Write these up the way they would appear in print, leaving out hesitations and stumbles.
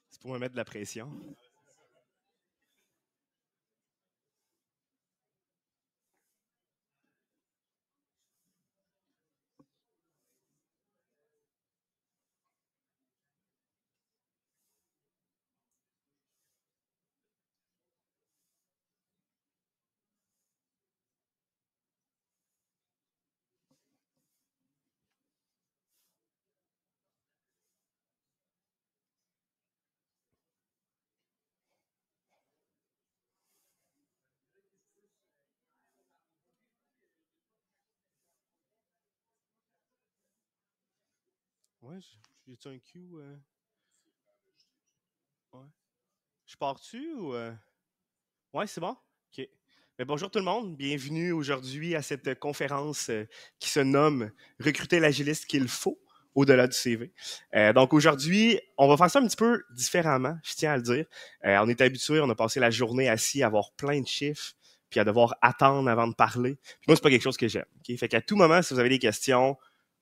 C'est pour me mettre de la pression. Ouais, j'ai-tu un cue? Ouais. Je pars-tu ou... Ouais, c'est bon? OK. Mais bonjour tout le monde, bienvenue aujourd'hui à cette conférence qui se nomme Recruter l'agiliste qu'il faut au-delà du CV. Donc aujourd'hui, on va faire ça un petit peu différemment, je tiens à le dire. On est habitué, on a passé la journée assis à avoir plein de chiffres, puis à devoir attendre avant de parler. Puis moi, c'est pas quelque chose que j'aime. Okay? Fait qu'à tout moment, si vous avez des questions,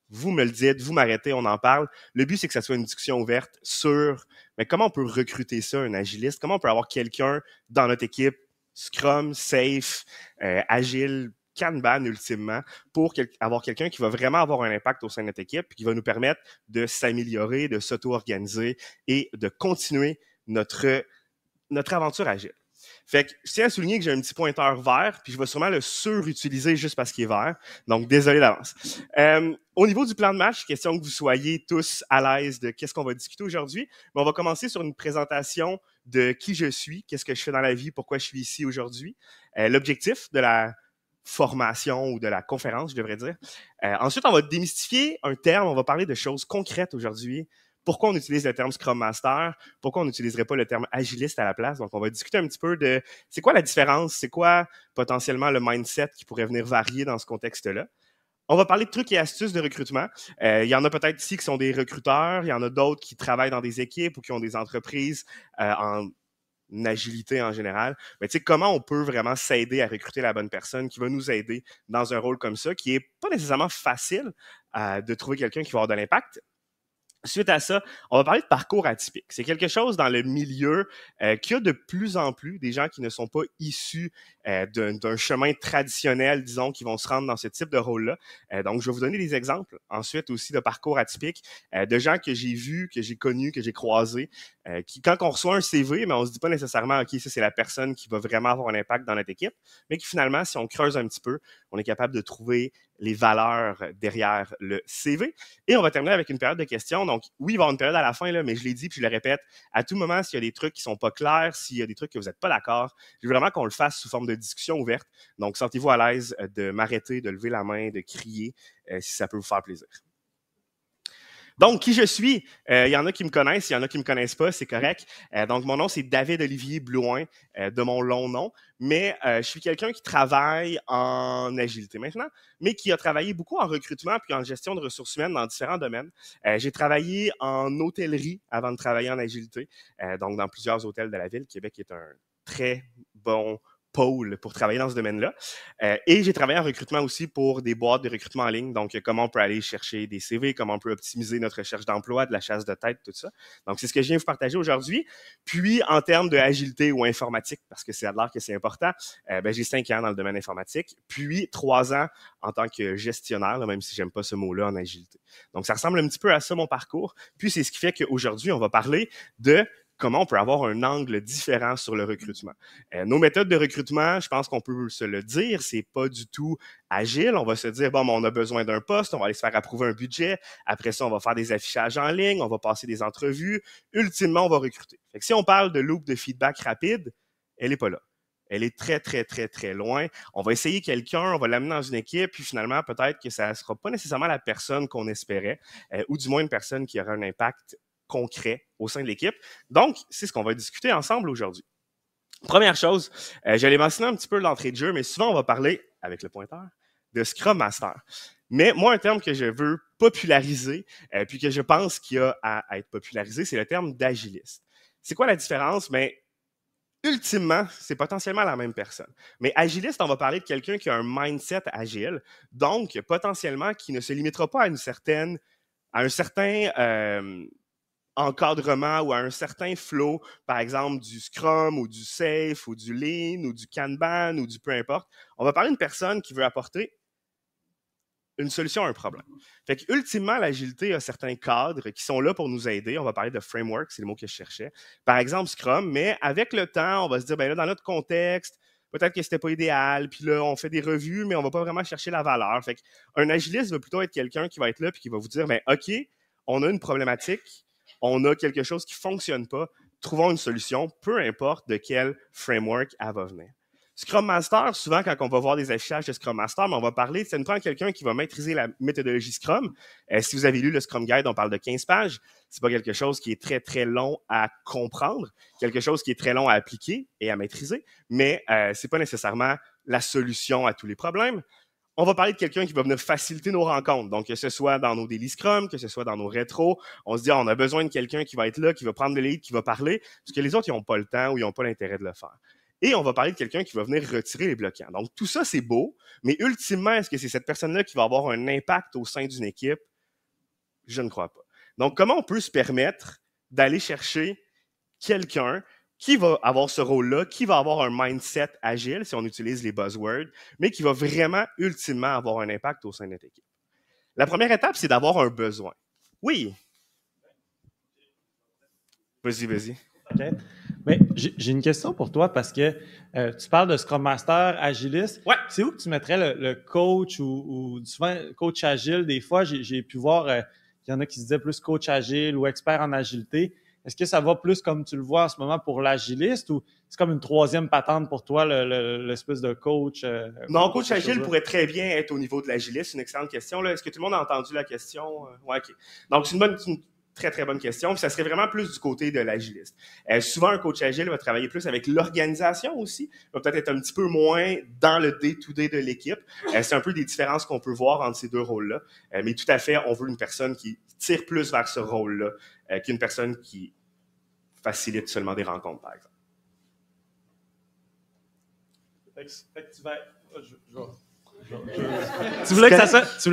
vous me le dites, vous m'arrêtez, on en parle. Le but, c'est que ça soit une discussion ouverte sur mais comment on peut recruter ça, un agiliste? Comment on peut avoir quelqu'un dans notre équipe, Scrum, Safe, Agile, Kanban ultimement, pour avoir quelqu'un qui va vraiment avoir un impact au sein de notre équipe, puis qui va nous permettre de s'améliorer, de s'auto-organiser et de continuer notre aventure agile. Fait que je tiens à souligner que j'ai un petit pointeur vert, puis je vais sûrement le surutiliser juste parce qu'il est vert. Donc, désolé d'avance. Au niveau du plan de match, question que vous soyez tous à l'aise de qu'est-ce qu'on va discuter aujourd'hui. Mais on va commencer sur une présentation de qui je suis, qu'est-ce que je fais dans la vie, pourquoi je suis ici aujourd'hui, l'objectif de la formation ou de la conférence, je devrais dire. Ensuite, on va démystifier un terme, on va parler de choses concrètes aujourd'hui. Pourquoi on utilise le terme Scrum Master? Pourquoi on n'utiliserait pas le terme agiliste à la place? Donc, on va discuter un petit peu de c'est quoi la différence? C'est quoi potentiellement le mindset qui pourrait venir varier dans ce contexte-là? On va parler de trucs et astuces de recrutement. Il y en a peut-être ici qui sont des recruteurs, il y en a d'autres qui travaillent dans des équipes ou qui ont des entreprises en agilité en général. Mais tu sais, comment on peut vraiment s'aider à recruter la bonne personne qui va nous aider dans un rôle comme ça, qui est pas nécessairement facile de trouver quelqu'un qui va avoir de l'impact. Suite à ça, on va parler de parcours atypique. C'est quelque chose dans le milieu qu'il y a de plus en plus des gens qui ne sont pas issus d'un chemin traditionnel, disons, qui vont se rendre dans ce type de rôle-là. Donc, je vais vous donner des exemples ensuite aussi de parcours atypiques de gens que j'ai vus, que j'ai connus, que j'ai croisés, qui, quand on reçoit un CV, mais on se dit pas nécessairement, OK, ça c'est la personne qui va vraiment avoir un impact dans notre équipe, mais qui finalement, si on creuse un petit peu, on est capable de trouver les valeurs derrière le CV. Et on va terminer avec une période de questions. Donc, oui, il va y avoir une période à la fin, là, mais je l'ai dit puis je le répète, à tout moment, s'il y a des trucs qui sont pas clairs, s'il y a des trucs que vous n'êtes pas d'accord, je veux vraiment qu'on le fasse sous forme de discussion ouverte. Donc, sentez-vous à l'aise de m'arrêter, de lever la main, de crier, si ça peut vous faire plaisir. Donc, qui je suis? Il y en a qui me connaissent, il y en a qui me connaissent pas, c'est correct. Donc, mon nom, c'est David-Olivier Blouin, de mon long nom. Mais je suis quelqu'un qui travaille en agilité maintenant, mais qui a travaillé beaucoup en recrutement puis en gestion de ressources humaines dans différents domaines. J'ai travaillé en hôtellerie avant de travailler en agilité, donc dans plusieurs hôtels de la ville. Québec est un très bon pôle pour travailler dans ce domaine-là. Et j'ai travaillé en recrutement aussi pour des boîtes de recrutement en ligne. Donc, comment on peut aller chercher des CV, comment on peut optimiser notre recherche d'emploi, de la chasse de tête, tout ça. Donc, c'est ce que je viens vous partager aujourd'hui. Puis, en termes de agilité ou informatique, parce que c'est à l'heure que c'est important, j'ai 5 ans dans le domaine informatique, puis 3 ans en tant que gestionnaire, là, même si j'aime pas ce mot-là en agilité. Donc, ça ressemble un petit peu à ça, mon parcours. Puis, c'est ce qui fait qu'aujourd'hui, on va parler de comment on peut avoir un angle différent sur le recrutement. Nos méthodes de recrutement, je pense qu'on peut se le dire, c'est pas du tout agile. On va se dire, bon, on a besoin d'un poste, on va aller se faire approuver un budget. Après ça, on va faire des affichages en ligne, on va passer des entrevues. Ultimement, on va recruter. Fait que si on parle de loop de feedback rapide, elle n'est pas là. Elle est très, très, très, très loin. On va essayer quelqu'un, on va l'amener dans une équipe, puis finalement, peut-être que ça ne sera pas nécessairement la personne qu'on espérait, ou du moins une personne qui aura un impact concret au sein de l'équipe. Donc, c'est ce qu'on va discuter ensemble aujourd'hui. Première chose, j'allais mentionner un petit peu l'entrée de jeu, mais souvent on va parler, avec le pointeur, de Scrum Master. Mais moi, un terme que je veux populariser, puis que je pense qu'il y a à être popularisé, c'est le terme d'agiliste. C'est quoi la différence? Mais ultimement, c'est potentiellement la même personne. Mais agiliste, on va parler de quelqu'un qui a un mindset agile, donc potentiellement qui ne se limitera pas à un certain encadrement ou à un certain flow, par exemple du Scrum ou du Safe ou du Lean ou du Kanban ou du peu importe. On va parler d'une personne qui veut apporter une solution à un problème. Fait que, ultimement, l'agilité a certains cadres qui sont là pour nous aider. On va parler de framework, c'est le mot que je cherchais. Par exemple, Scrum, mais avec le temps, on va se dire, ben là, dans notre contexte, peut-être que c'était pas idéal, puis là, on fait des revues, mais on va pas vraiment chercher la valeur. Fait qu'un agiliste va plutôt être quelqu'un qui va être là puis qui va vous dire, ben OK, on a une problématique, on a quelque chose qui fonctionne pas, trouvons une solution, peu importe de quel framework elle va venir. Scrum Master, souvent, quand on va voir des affichages de Scrum Master, mais on va parler, ça nous prend quelqu'un qui va maîtriser la méthodologie Scrum. Si vous avez lu le Scrum Guide, on parle de 15 pages. C'est pas quelque chose qui est très, très long à comprendre, quelque chose qui est très long à appliquer et à maîtriser, mais c'est pas nécessairement la solution à tous les problèmes. On va parler de quelqu'un qui va venir faciliter nos rencontres. Donc, que ce soit dans nos daily Scrum, que ce soit dans nos rétros, on se dit, on a besoin de quelqu'un qui va être là, qui va prendre le lead, qui va parler, parce que les autres, ils n'ont pas le temps ou ils n'ont pas l'intérêt de le faire. Et on va parler de quelqu'un qui va venir retirer les bloquants. Donc, tout ça, c'est beau, mais ultimement, est-ce que c'est cette personne-là qui va avoir un impact au sein d'une équipe? Je ne crois pas. Donc, comment on peut se permettre d'aller chercher quelqu'un qui va avoir ce rôle-là, qui va avoir un mindset agile, si on utilise les buzzwords, mais qui va vraiment, ultimement, avoir un impact au sein de notre équipe? La première étape, c'est d'avoir un besoin. Oui. Vas-y, vas-y. Okay. Mais j'ai une question pour toi parce que tu parles de Scrum Master, agiliste. Ouais. C'est où que tu mettrais le coach ou souvent coach agile? Des fois, j'ai pu voir qu'il y en a qui se disaient plus coach agile ou expert en agilité. Est-ce que ça va plus comme tu le vois en ce moment pour l'agiliste ou c'est comme une troisième patente pour toi, l'espèce de coach? Non, coach agile pourrait très bien être au niveau de l'agiliste. C'est une excellente question. Là. Est-ce que tout le monde a entendu la question? Ouais, OK. Donc, c'est une très, très bonne question. Puis ça serait vraiment plus du côté de l'agiliste. Souvent, un coach agile va travailler plus avec l'organisation aussi. Il va peut-être être un petit peu moins dans le day-to-day de l'équipe. C'est un peu des différences qu'on peut voir entre ces deux rôles-là. Mais tout à fait, on veut une personne qui tire plus vers ce rôle-là qu'une personne qui facilite seulement des rencontres, par exemple. Fait que tu vas... Tu voulais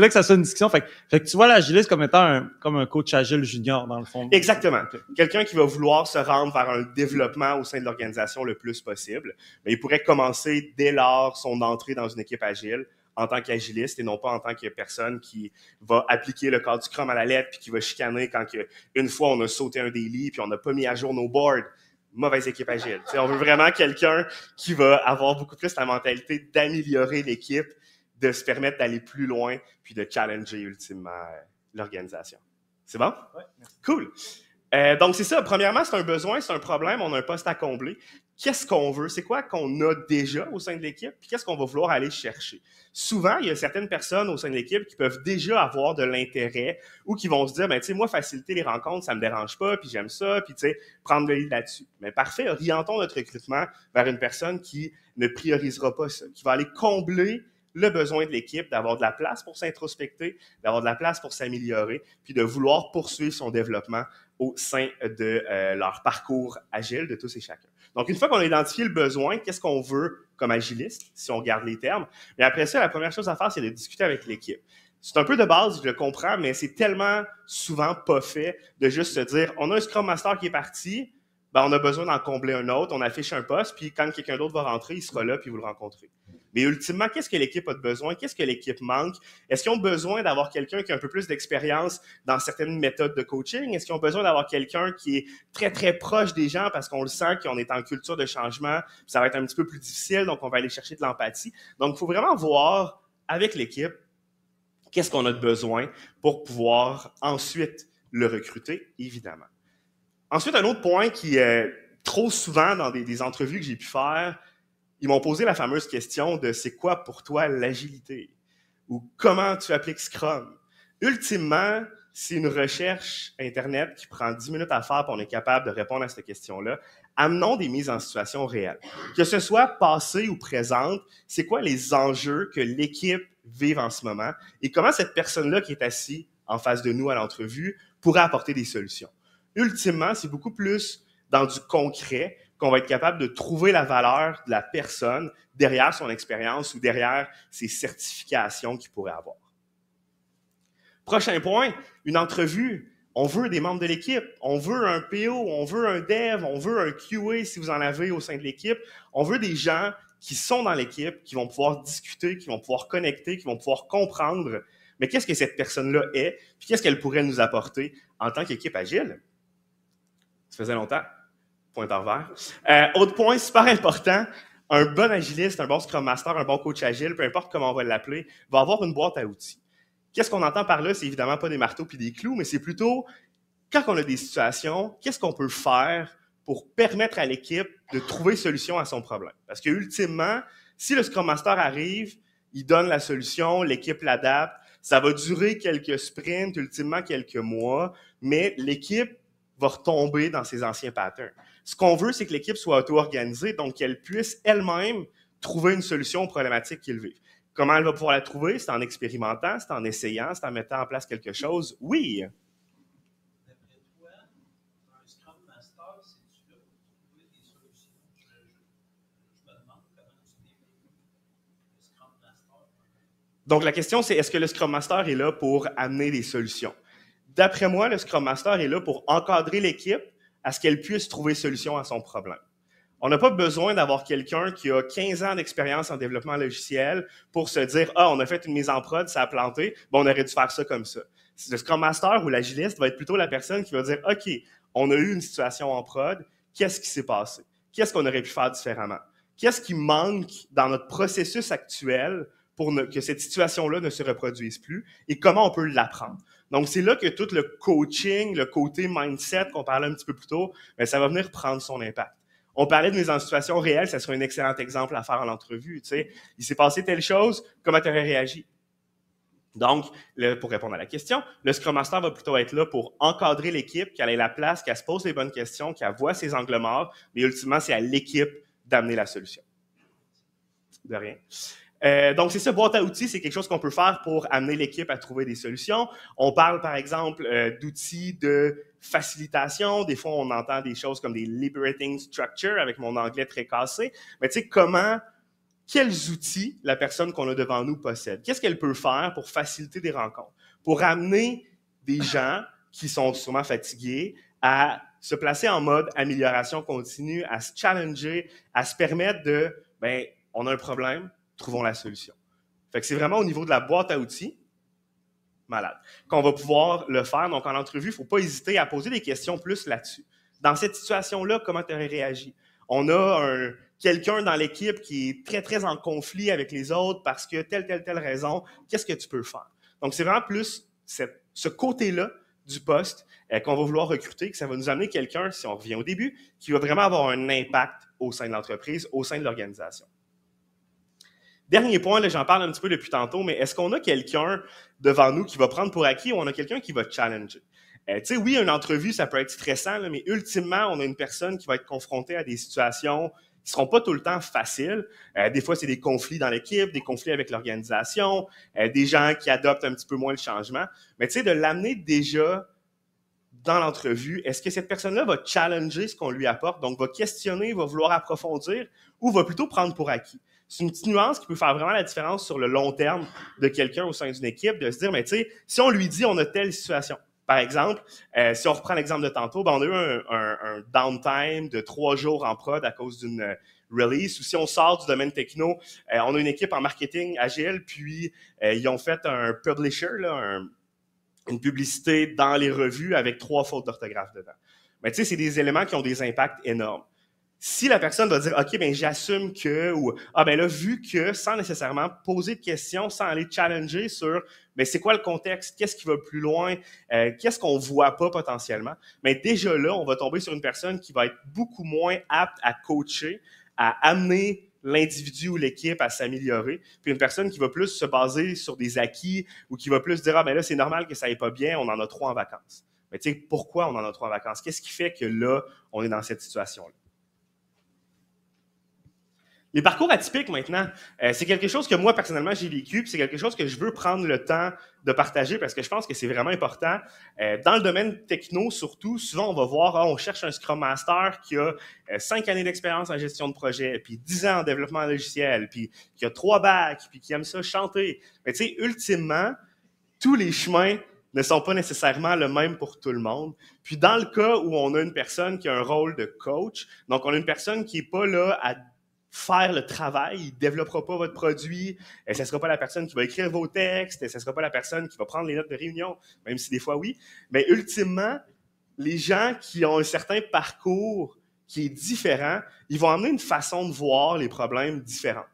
que ça soit une discussion. Fait que tu vois l'agiliste comme étant comme un coach agile junior, dans le fond. Exactement. Okay. Quelqu'un qui va vouloir se rendre vers un développement au sein de l'organisation le plus possible. Mais il pourrait commencer dès lors son entrée dans une équipe agile en tant qu'agiliste et non pas en tant que personne qui va appliquer le cadre du Scrum à la lettre puis qui va chicaner quand une fois on a sauté un daily puis on n'a pas mis à jour nos boards. Mauvaise équipe agile. T'sais, on veut vraiment quelqu'un qui va avoir beaucoup plus la mentalité d'améliorer l'équipe, de se permettre d'aller plus loin, puis de challenger ultimement l'organisation. C'est bon? Oui. Cool. Donc, c'est ça. Premièrement, c'est un besoin, c'est un problème, on a un poste à combler. Qu'est-ce qu'on veut? C'est quoi qu'on a déjà au sein de l'équipe? Puis qu'est-ce qu'on va vouloir aller chercher? Souvent, il y a certaines personnes au sein de l'équipe qui peuvent déjà avoir de l'intérêt ou qui vont se dire, ben, tu sais, moi, faciliter les rencontres, ça me dérange pas, puis j'aime ça, puis tu sais, prendre le lead là-dessus. Mais parfait, orientons notre recrutement vers une personne qui ne priorisera pas ça, qui va aller combler le besoin de l'équipe, d'avoir de la place pour s'introspecter, d'avoir de la place pour s'améliorer, puis de vouloir poursuivre son développement au sein de leur parcours agile de tous et chacun. Donc, une fois qu'on a identifié le besoin, qu'est-ce qu'on veut comme agiliste, si on garde les termes? Mais après ça, la première chose à faire, c'est de discuter avec l'équipe. C'est un peu de base, je le comprends, mais c'est tellement souvent pas fait de juste se dire, on a un Scrum Master qui est parti, ben on a besoin d'en combler un autre, on affiche un poste, puis quand quelqu'un d'autre va rentrer, il sera là, puis vous le rencontrez. Mais ultimement, qu'est-ce que l'équipe a de besoin? Qu'est-ce que l'équipe manque? Est-ce qu'ils ont besoin d'avoir quelqu'un qui a un peu plus d'expérience dans certaines méthodes de coaching? Est-ce qu'ils ont besoin d'avoir quelqu'un qui est très, très proche des gens parce qu'on le sent qu'on est en culture de changement, puis ça va être un petit peu plus difficile, donc on va aller chercher de l'empathie. Donc, il faut vraiment voir avec l'équipe qu'est-ce qu'on a de besoin pour pouvoir ensuite le recruter, évidemment. Ensuite, un autre point qui est trop souvent dans des entrevues que j'ai pu faire, ils m'ont posé la fameuse question de c'est quoi pour toi l'agilité ou comment tu appliques Scrum. Ultimement, c'est une recherche Internet qui prend 10 minutes à faire pour on est capable de répondre à cette question-là. Amenons des mises en situation réelles. Que ce soit passée ou présente, c'est quoi les enjeux que l'équipe vive en ce moment et comment cette personne-là qui est assise en face de nous à l'entrevue pourrait apporter des solutions. Ultimement, c'est beaucoup plus dans du concret qu'on va être capable de trouver la valeur de la personne derrière son expérience ou derrière ses certifications qu'il pourrait avoir. Prochain point, une entrevue. On veut des membres de l'équipe, on veut un PO, on veut un dev, on veut un QA si vous en avez au sein de l'équipe. On veut des gens qui sont dans l'équipe, qui vont pouvoir discuter, qui vont pouvoir connecter, qui vont pouvoir comprendre. Mais qu'est-ce que cette personne-là est, puis qu'est-ce qu'elle pourrait nous apporter en tant qu'équipe agile? Ça faisait longtemps. Pointeur vert. Autre point super important, un bon agiliste, un bon Scrum Master, un bon coach agile, peu importe comment on va l'appeler, va avoir une boîte à outils. Qu'est-ce qu'on entend par là? C'est évidemment pas des marteaux puis des clous, mais c'est plutôt, quand on a des situations, qu'est-ce qu'on peut faire pour permettre à l'équipe de trouver solution à son problème? Parce que ultimement, si le Scrum Master arrive, il donne la solution, l'équipe l'adapte, ça va durer quelques sprints, ultimement quelques mois, mais l'équipe va retomber dans ses anciens patterns. Ce qu'on veut, c'est que l'équipe soit auto-organisée, donc qu'elle puisse elle-même trouver une solution aux problématiques qu'ils vivent. Comment elle va pouvoir la trouver? C'est en expérimentant, c'est en essayant, c'est en mettant en place quelque chose? Oui. D'après toi, un Scrum Master, c'est-tu là pour trouver des solutions? Je me demande comment tu définis le Scrum Master. Donc, la question, c'est est-ce que le Scrum Master est là pour amener des solutions? D'après moi, le Scrum Master est là pour encadrer l'équipe à ce qu'elle puisse trouver solution à son problème. On n'a pas besoin d'avoir quelqu'un qui a 15 ans d'expérience en développement logiciel pour se dire « Ah, on a fait une mise en prod, ça a planté, bon, on aurait dû faire ça comme ça. » Le Scrum Master ou l'agiliste va être plutôt la personne qui va dire « OK, on a eu une situation en prod, qu'est-ce qui s'est passé? Qu'est-ce qu'on aurait pu faire différemment? Qu'est-ce qui manque dans notre processus actuel pour que cette situation-là ne se reproduise plus et comment on peut l'apprendre? » Donc, c'est là que tout le coaching, le côté mindset qu'on parlait un petit peu plus tôt, bien, ça va venir prendre son impact. On parlait de mise en situation réelle, ça serait un excellent exemple à faire en entrevue. Tu sais, il s'est passé telle chose, comment tu aurais réagi? Donc, pour répondre à la question, le Scrum Master va plutôt être là pour encadrer l'équipe, qu'elle ait la place, qu'elle se pose les bonnes questions, qu'elle voit ses angles morts, mais ultimement, c'est à l'équipe d'amener la solution. De rien. Donc, c'est ça, boîte à outils, c'est quelque chose qu'on peut faire pour amener l'équipe à trouver des solutions. On parle, par exemple, d'outils de facilitation. Des fois, on entend des choses comme des liberating structure, avec mon anglais très cassé. Mais tu sais, quels outils la personne qu'on a devant nous possède? Qu'est-ce qu'elle peut faire pour faciliter des rencontres? Pour amener des gens qui sont sûrement fatigués à se placer en mode amélioration continue, à se challenger, à se permettre de, ben, on a un problème, trouvons la solution. Fait que c'est vraiment au niveau de la boîte à outils, malade, qu'on va pouvoir le faire. Donc, en entrevue, il ne faut pas hésiter à poser des questions plus là-dessus. Dans cette situation-là, comment tu aurais réagi? On a quelqu'un dans l'équipe qui est très, très en conflit avec les autres parce que telle raison. Qu'est-ce que tu peux faire? Donc, c'est vraiment plus ce côté-là du poste qu'on va vouloir recruter, que ça va nous amener quelqu'un, si on revient au début, qui va vraiment avoir un impact au sein de l'entreprise, au sein de l'organisation. Dernier point, là, j'en parle un petit peu depuis tantôt, mais est-ce qu'on a quelqu'un devant nous qui va prendre pour acquis ou on a quelqu'un qui va challenger? Tu sais, oui, une entrevue, ça peut être stressant, là, mais ultimement, on a une personne qui va être confrontée à des situations qui ne seront pas tout le temps faciles. Des fois, c'est des conflits dans l'équipe, des conflits avec l'organisation, des gens qui adoptent un petit peu moins le changement. Mais tu sais, de l'amener déjà dans l'entrevue, est-ce que cette personne-là va challenger ce qu'on lui apporte, donc va questionner, va vouloir approfondir ou va plutôt prendre pour acquis? C'est une petite nuance qui peut faire vraiment la différence sur le long terme de quelqu'un au sein d'une équipe, de se dire, mais tu sais, si on lui dit on a telle situation, par exemple, si on reprend l'exemple de tantôt, ben on a eu un downtime de 3 jours en prod à cause d'une release, ou si on sort du domaine techno, on a une équipe en marketing agile, puis ils ont fait un publisher, là, une publicité dans les revues avec 3 fautes d'orthographe dedans. Mais tu sais, c'est des éléments qui ont des impacts énormes. Si la personne va dire « OK, ben j'assume que » ou « Ah ben là, vu que », sans nécessairement poser de questions, sans aller challenger sur « Ben c'est quoi le contexte? Qu'est-ce qui va plus loin? Qu'est-ce qu'on voit pas potentiellement? » Mais déjà là, on va tomber sur une personne qui va être beaucoup moins apte à coacher, à amener l'individu ou l'équipe à s'améliorer, puis une personne qui va plus se baser sur des acquis ou qui va plus dire « Ah ben là, c'est normal que ça aille pas bien, on en a 3 en vacances. » Mais tu sais, pourquoi on en a 3 en vacances? Qu'est-ce qui fait que là, on est dans cette situation-là? Les parcours atypiques, maintenant, c'est quelque chose que moi, personnellement, j'ai vécu, puis c'est quelque chose que je veux prendre le temps de partager parce que je pense que c'est vraiment important. Dans le domaine techno, surtout, souvent, on va voir, on cherche un Scrum Master qui a 5 années d'expérience en gestion de projet, puis 10 ans en développement logiciel, puis qui a 3 bacs, puis qui aime ça chanter. Mais tu sais, ultimement, tous les chemins ne sont pas nécessairement le même pour tout le monde. Puis dans le cas où on a une personne qui a un rôle de coach, donc on a une personne qui n'est pas là à faire le travail, il ne développera pas votre produit, ce ne sera pas la personne qui va écrire vos textes, ce ne sera pas la personne qui va prendre les notes de réunion, même si des fois oui. Mais ultimement, les gens qui ont un certain parcours qui est différent, ils vont amener une façon de voir les problèmes différents.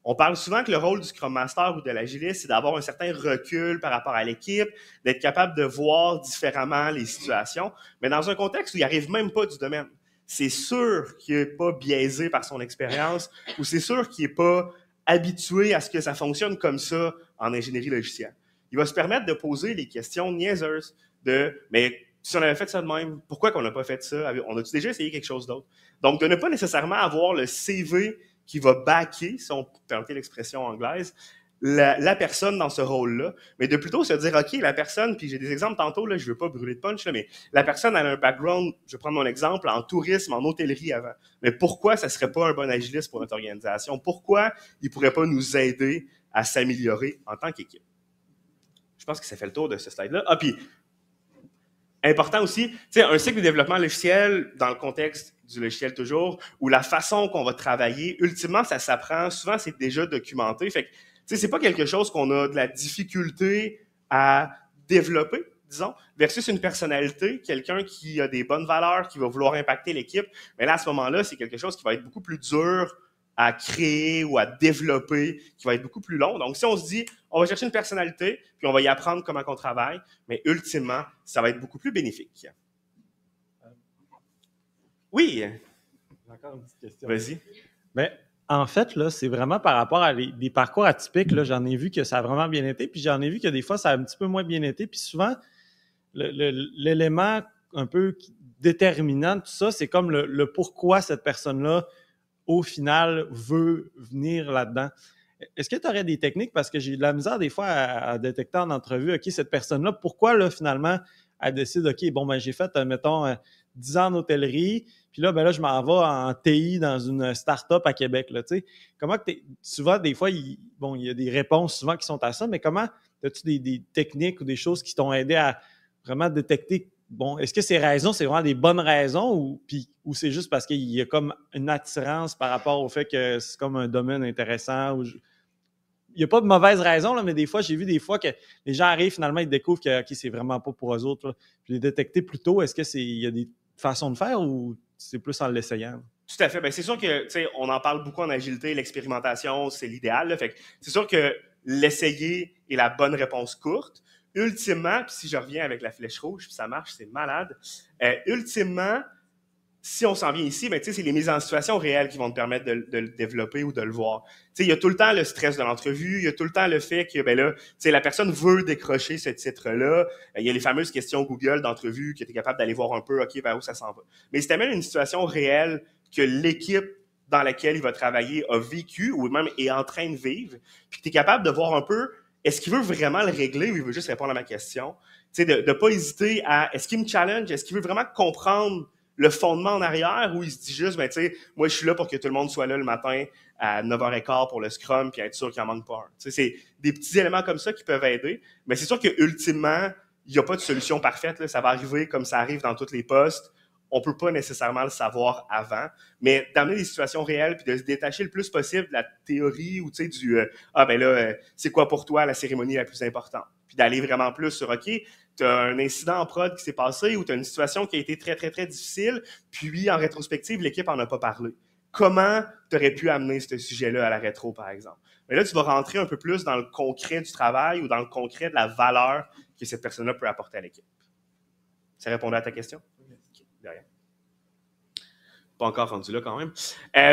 On parle souvent que le rôle du Scrum Master ou de l'agiliste, c'est d'avoir un certain recul par rapport à l'équipe, d'être capable de voir différemment les situations, mais dans un contexte où il n'arrive même pas du domaine. C'est sûr qu'il n'est pas biaisé par son expérience ou c'est sûr qu'il n'est pas habitué à ce que ça fonctionne comme ça en ingénierie logicielle. Il va se permettre de poser les questions niaiseuses de « mais si on avait fait ça de même, pourquoi qu'on n'a pas fait ça? On a-tu déjà essayé quelque chose d'autre? » Donc, de ne pas nécessairement avoir le CV qui va backer, si on permet l'expression anglaise, la personne dans ce rôle-là, mais de plutôt se dire, OK, la personne, puis j'ai des exemples tantôt, là, je ne veux pas brûler de punch, là, mais la personne a un background, je vais prendre mon exemple, en tourisme, en hôtellerie avant. Mais pourquoi ça ne serait pas un bon agiliste pour notre organisation? Pourquoi il ne pourrait pas nous aider à s'améliorer en tant qu'équipe? Je pense que ça fait le tour de ce slide-là. Ah, puis, important aussi, tu sais, un cycle de développement logiciel dans le contexte du logiciel toujours, où la façon qu'on va travailler, ultimement, ça s'apprend. Souvent, c'est déjà documenté. Fait que, tu sais, c'est pas quelque chose qu'on a de la difficulté à développer, disons, versus une personnalité, quelqu'un qui a des bonnes valeurs, qui va vouloir impacter l'équipe. Mais là, à ce moment-là, c'est quelque chose qui va être beaucoup plus dur à créer ou à développer, qui va être beaucoup plus long. Donc, si on se dit, on va chercher une personnalité, puis on va y apprendre comment on travaille, mais ultimement, ça va être beaucoup plus bénéfique. Oui. Encore une petite question. Vas-y. Mais en fait, là, c'est vraiment par rapport à des parcours atypiques. Là, j'en ai vu que ça a vraiment bien été, puis j'en ai vu que des fois, ça a un petit peu moins bien été. Puis souvent, l'élément un peu déterminant de tout ça, c'est comme le pourquoi cette personne-là, au final, veut venir là-dedans. Est-ce que tu aurais des techniques? Parce que j'ai de la misère des fois à détecter en entrevue, OK, cette personne-là, pourquoi là, finalement, elle décide, OK, bon, ben j'ai fait, mettons, 10 ans en hôtellerie, puis là, ben là, je m'en vais en TI dans une start-up à Québec, là, tu sais. Comment que souvent, des fois, il y a des réponses souvent qui sont à ça, mais comment as-tu des techniques ou des choses qui t'ont aidé à vraiment détecter, bon, est-ce que ces raisons, c'est vraiment des bonnes raisons ou c'est juste parce qu'il y a comme une attirance par rapport au fait que c'est comme un domaine intéressant? Il n'y a pas de mauvaise raison, là, mais des fois, j'ai vu des fois que les gens arrivent, finalement, ils découvrent que okay, c'est vraiment pas pour eux autres. Là. Puis les détecter plus tôt, est-ce qu'il y a des façons de faire ou c'est plus en l'essayant? Tout à fait. Bien, c'est sûr que, tu sais, on en parle beaucoup en agilité, l'expérimentation, c'est l'idéal. Là. Fait que c'est sûr que l'essayer est la bonne réponse courte. Ultimement, puis si je reviens avec la flèche rouge, puis ça marche, c'est malade. Ultimement, si on s'en vient ici, ben, c'est les mises en situation réelles qui vont te permettre de le développer ou de le voir. Il y a tout le temps le stress de l'entrevue, il y a tout le temps le fait que ben là, la personne veut décrocher ce titre-là. Il y a les fameuses questions Google d'entrevue que tu es capable d'aller voir un peu, OK, vers où ça s'en va. Mais si tu amènes une situation réelle que l'équipe dans laquelle il va travailler a vécu ou même est en train de vivre, puis que tu es capable de voir un peu, est-ce qu'il veut vraiment le régler ou il veut juste répondre à ma question? De ne pas hésiter à, est-ce qu'il me challenge? Est-ce qu'il veut vraiment comprendre le fondement en arrière où il se dit juste, ben, tu sais, moi, je suis là pour que tout le monde soit là le matin à 9h15 pour le scrum puis être sûr qu'il n'en manque pas un. Tu sais, c'est des petits éléments comme ça qui peuvent aider. Mais c'est sûr qu'ultimement, il n'y a pas de solution parfaite. Là. Ça va arriver comme ça arrive dans tous les postes. On ne peut pas nécessairement le savoir avant. Mais d'amener des situations réelles puis de se détacher le plus possible de la théorie ou, tu sais, du ben là, c'est quoi pour toi la cérémonie la plus importante? Puis d'aller vraiment plus sur, OK, tu as un incident en prod qui s'est passé ou tu as une situation qui a été très, très, très difficile, puis en rétrospective, l'équipe n'en a pas parlé. Comment tu aurais pu amener ce sujet-là à la rétro, par exemple? Mais là, tu vas rentrer un peu plus dans le concret du travail ou dans le concret de la valeur que cette personne-là peut apporter à l'équipe. Ça répondait à ta question? Okay, de rien. Pas encore rendu là quand même.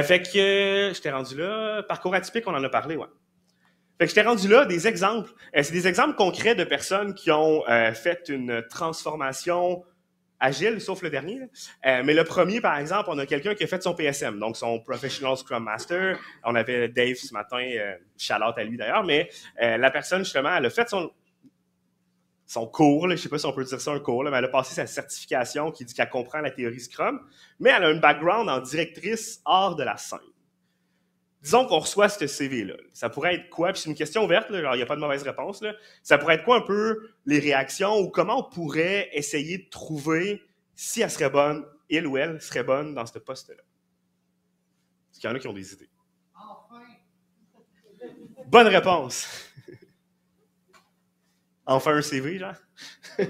Fait que j'étais rendu là. Parcours atypique, on en a parlé, ouais. Fait que j'étais rendu là, des exemples. C'est des exemples concrets de personnes qui ont fait une transformation agile, sauf le dernier. Mais le premier, par exemple, on a quelqu'un qui a fait son PSM, donc son Professional Scrum Master. On avait Dave ce matin, shout-out à lui d'ailleurs, mais la personne, justement, elle a fait son cours, là, je ne sais pas si on peut dire ça un cours, là, mais elle a passé sa certification qui dit qu'elle comprend la théorie Scrum, mais elle a un background en directrice hors de la scène. Disons qu'on reçoit ce CV-là. Ça pourrait être quoi? Puis c'est une question ouverte, là, genre il n'y a pas de mauvaise réponse. Là. Ça pourrait être quoi un peu les réactions ou comment on pourrait essayer de trouver si elle serait bonne, il ou elle serait bonne dans ce poste-là? Est-ce qu'il y en a qui ont des idées? Enfin! Bonne réponse! Enfin un CV, genre? Tout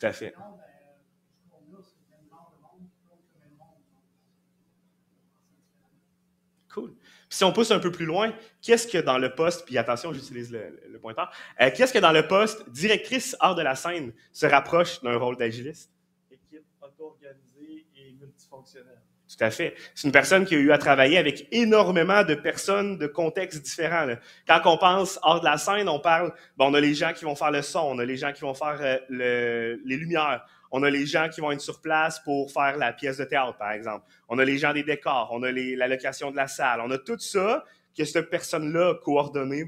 à fait. Cool. Puis si on pousse un peu plus loin, qu'est-ce que dans le poste, puis attention, j'utilise le pointeur, qu'est-ce que dans le poste directrice hors de la scène se rapproche d'un rôle d'agiliste? Équipe auto-organisée et multifonctionnelle. Tout à fait. C'est une personne qui a eu à travailler avec énormément de personnes de contextes différents. Là. Quand on pense hors de la scène, on parle, bon, on a les gens qui vont faire le son, on a les gens qui vont faire les lumières, on a les gens qui vont être sur place pour faire la pièce de théâtre, par exemple. On a les gens des décors, on a la location de la salle. On a tout ça que cette personne-là a coordonné,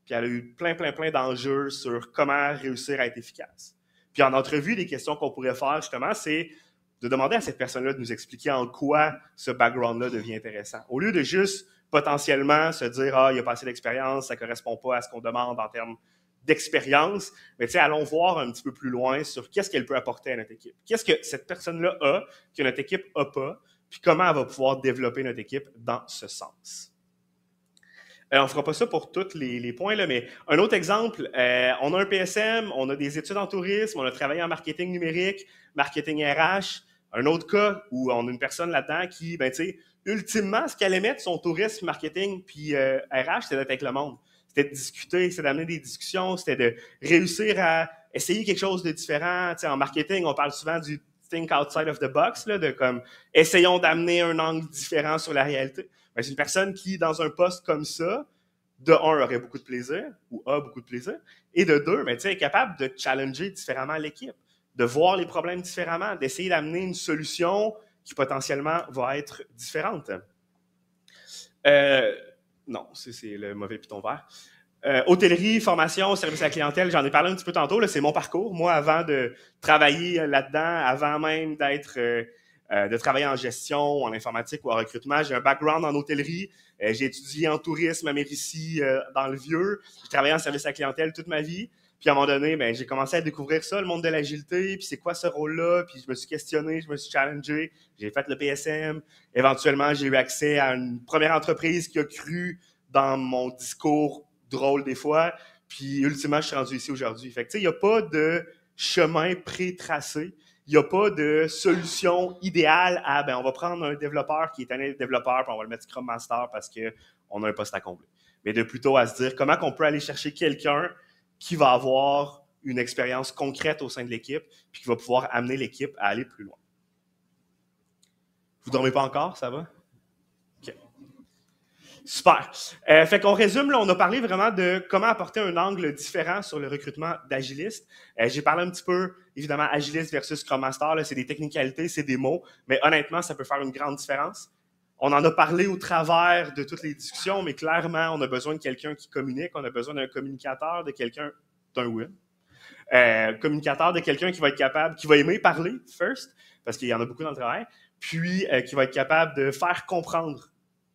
puis elle a eu plein d'enjeux sur comment réussir à être efficace. Puis en entrevue, des questions qu'on pourrait faire, justement, c'est de demander à cette personne-là de nous expliquer en quoi ce background-là devient intéressant. Au lieu de juste potentiellement se dire « Ah, il n'y a pas assez d'expérience, ça ne correspond pas à ce qu'on demande en termes d'expérience », mais allons voir un petit peu plus loin sur qu'est-ce qu'elle peut apporter à notre équipe. Qu'est-ce que cette personne-là a, que notre équipe n'a pas, puis comment elle va pouvoir développer notre équipe dans ce sens. On ne fera pas ça pour tous les points, là, mais un autre exemple, on a un PSM, on a des études en tourisme, on a travaillé en marketing numérique, marketing RH. Un autre cas où on a une personne là-dedans qui, ultimement, ce qu'elle aimait de son tourisme, marketing puis RH, c'était d'être avec le monde. C'était de discuter, c'était d'amener des discussions, c'était de réussir à essayer quelque chose de différent. En marketing, on parle souvent du think outside of the box, là, de comme essayons d'amener un angle différent sur la réalité. C'est une personne qui, dans un poste comme ça, de un, aurait beaucoup de plaisir, ou a beaucoup de plaisir, et de deux, est capable de challenger différemment l'équipe, de voir les problèmes différemment, d'essayer d'amener une solution qui potentiellement va être différente. Non, c'est le mauvais piton vert. Hôtellerie, formation, service à la clientèle, j'en ai parlé un petit peu tantôt, là, c'est mon parcours. Moi, avant de travailler là-dedans, avant même de travailler en gestion, en informatique ou en recrutement, j'ai un background en hôtellerie. J'ai étudié en tourisme à Mérisy, dans le Vieux. J'ai travaillé en service à la clientèle toute ma vie. Puis à un moment donné, j'ai commencé à découvrir ça, le monde de l'agilité, puis c'est quoi ce rôle-là, puis je me suis questionné, je me suis challengé, j'ai fait le PSM. Éventuellement, j'ai eu accès à une première entreprise qui a cru dans mon discours drôle des fois, puis ultimement, je suis rendu ici aujourd'hui. Fait que il n'y a pas de chemin pré-tracé, il n'y a pas de solution idéale à, on va prendre un développeur qui est un développeur, puis on va le mettre Scrum Master parce qu'on a un poste à combler. Mais de plutôt à se dire comment on peut aller chercher quelqu'un qui va avoir une expérience concrète au sein de l'équipe, puis qui va pouvoir amener l'équipe à aller plus loin. Vous ne dormez pas encore, ça va? OK. Super. Fait qu'on résume, là, on a parlé vraiment de comment apporter un angle différent sur le recrutement d'agilistes. J'ai parlé un petit peu, évidemment, agiliste versus Scrum Master, là, c'est des technicalités, c'est des mots, mais honnêtement, ça peut faire une grande différence. On en a parlé au travers de toutes les discussions, mais clairement, on a besoin de quelqu'un qui communique, on a besoin d'un communicateur, de quelqu'un, d'un win. Communicateur, de quelqu'un qui va être capable, qui va aimer parler, first, parce qu'il y en a beaucoup dans le travail, puis qui va être capable de faire comprendre